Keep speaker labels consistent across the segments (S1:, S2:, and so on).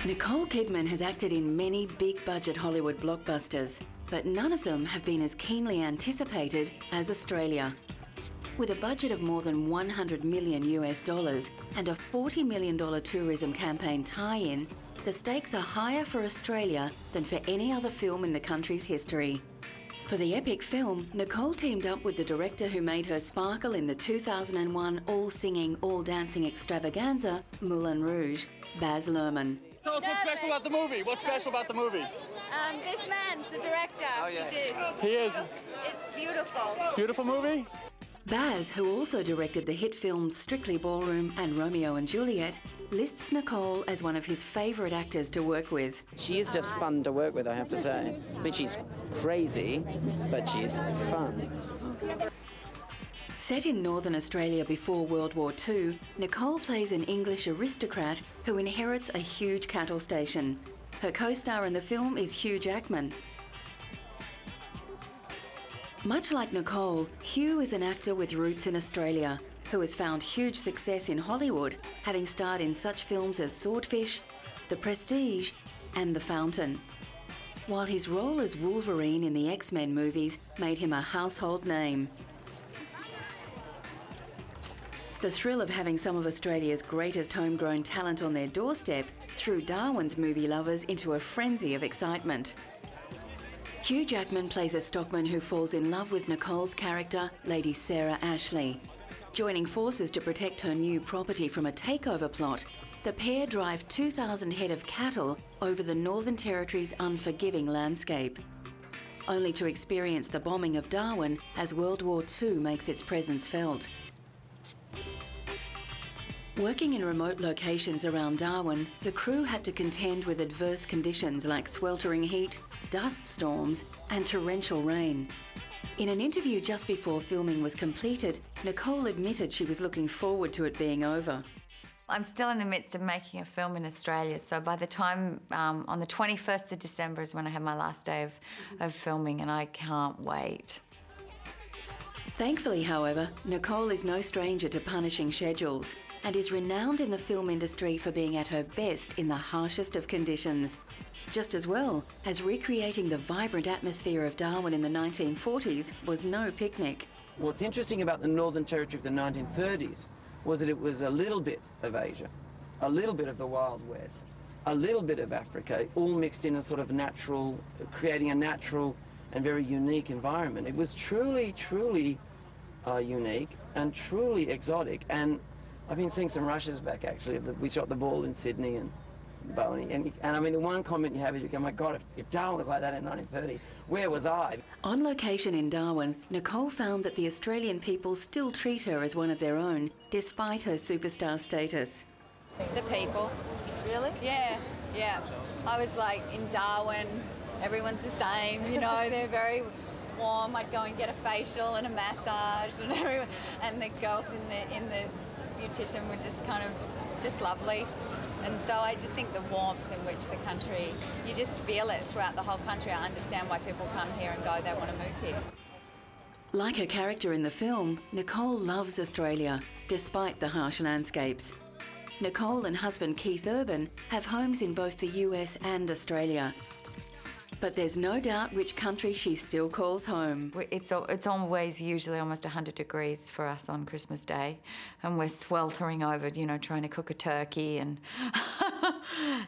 S1: Nicole Kidman has acted in many big-budget Hollywood blockbusters, but none of them have been as keenly anticipated as Australia. With a budget of more than $100 million and a $40 million tourism campaign tie-in, the stakes are higher for Australia than for any other film in the country's history. For the epic film, Nicole teamed up with the director who made her sparkle in the 2001 all-singing, all-dancing extravaganza, Moulin Rouge, Baz Luhrmann.
S2: Tell us what's special about the movie. What's special about the movie?
S3: This man's the director.
S2: Oh, yeah.
S3: He
S2: He is.
S3: It's beautiful.
S2: Beautiful movie?
S1: Baz, who also directed the hit films Strictly Ballroom and Romeo and Juliet, lists Nicole as one of his favourite actors to work with.
S4: She is just fun to work with, I have to say. I mean, she's crazy, but she's fun.
S1: Set in Northern Australia before World War II, Nicole plays an English aristocrat who inherits a huge cattle station. Her co-star in the film is Hugh Jackman. Much like Nicole, Hugh is an actor with roots in Australia who has found huge success in Hollywood, having starred in such films as Swordfish, The Prestige and The Fountain. While his role as Wolverine in the X-Men movies made him a household name. The thrill of having some of Australia's greatest homegrown talent on their doorstep threw Darwin's movie lovers into a frenzy of excitement. Hugh Jackman plays a stockman who falls in love with Nicole's character, Lady Sarah Ashley. Joining forces to protect her new property from a takeover plot, the pair drive 2,000 head of cattle over the Northern Territory's unforgiving landscape, only to experience the bombing of Darwin as World War II makes its presence felt. Working in remote locations around Darwin, the crew had to contend with adverse conditions like sweltering heat, dust storms and torrential rain. In an interview just before filming was completed, Nicole admitted she was looking forward to it being over.
S5: I'm still in the midst of making a film in Australia, so by the time, on the 21st of December is when I have my last day of filming, and I can't wait.
S1: Thankfully, however, Nicole is no stranger to punishing schedules and is renowned in the film industry for being at her best in the harshest of conditions, just as well as recreating the vibrant atmosphere of Darwin in the 1940s was no picnic.
S4: What's interesting about the Northern Territory of the 1930s was that it was a little bit of Asia, a little bit of the Wild West, a little bit of Africa, all mixed in a sort of natural, creating a natural and very unique environment. It was truly, truly unique and truly exotic. And I've been seeing some rushes back, actually. We shot the ball in Sydney and Boney. And I mean, the one comment you have is, you go, oh my God, if Darwin was like that in 1930, where was I?
S1: On location in Darwin, Nicole found that the Australian people still treat her as one of their own, despite her superstar status.
S3: The people.
S5: Really?
S3: Yeah, yeah. I was like, in Darwin, everyone's the same, you know, they're very warm. I'd go and get a facial and a massage and the girls in the beautician were just kind of just lovely. And so I just think the warmth in which the country, you just feel it throughout the whole country. I understand why people come here and go, they want to move here.
S1: Like her character in the film, Nicole loves Australia, despite the harsh landscapes. Nicole and husband Keith Urban have homes in both the US and Australia. But there's no doubt which country she still calls home.
S5: It's always usually almost 100 degrees for us on Christmas Day, and we're sweltering over, you know, trying to cook a turkey and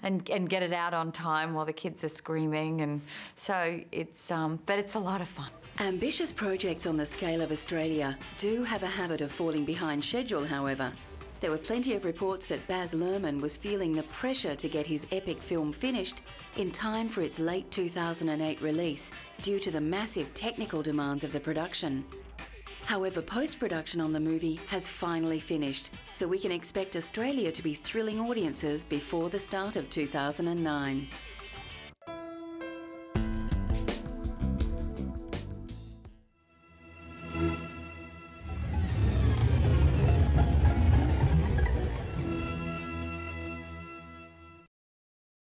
S5: and get it out on time while the kids are screaming, and so it's but it's a lot of fun.
S1: Ambitious projects on the scale of Australia do have a habit of falling behind schedule, however. There were plenty of reports that Baz Luhrmann was feeling the pressure to get his epic film finished in time for its late 2008 release due to the massive technical demands of the production. However, post-production on the movie has finally finished, so we can expect Australia to be thrilling audiences before the start of 2009.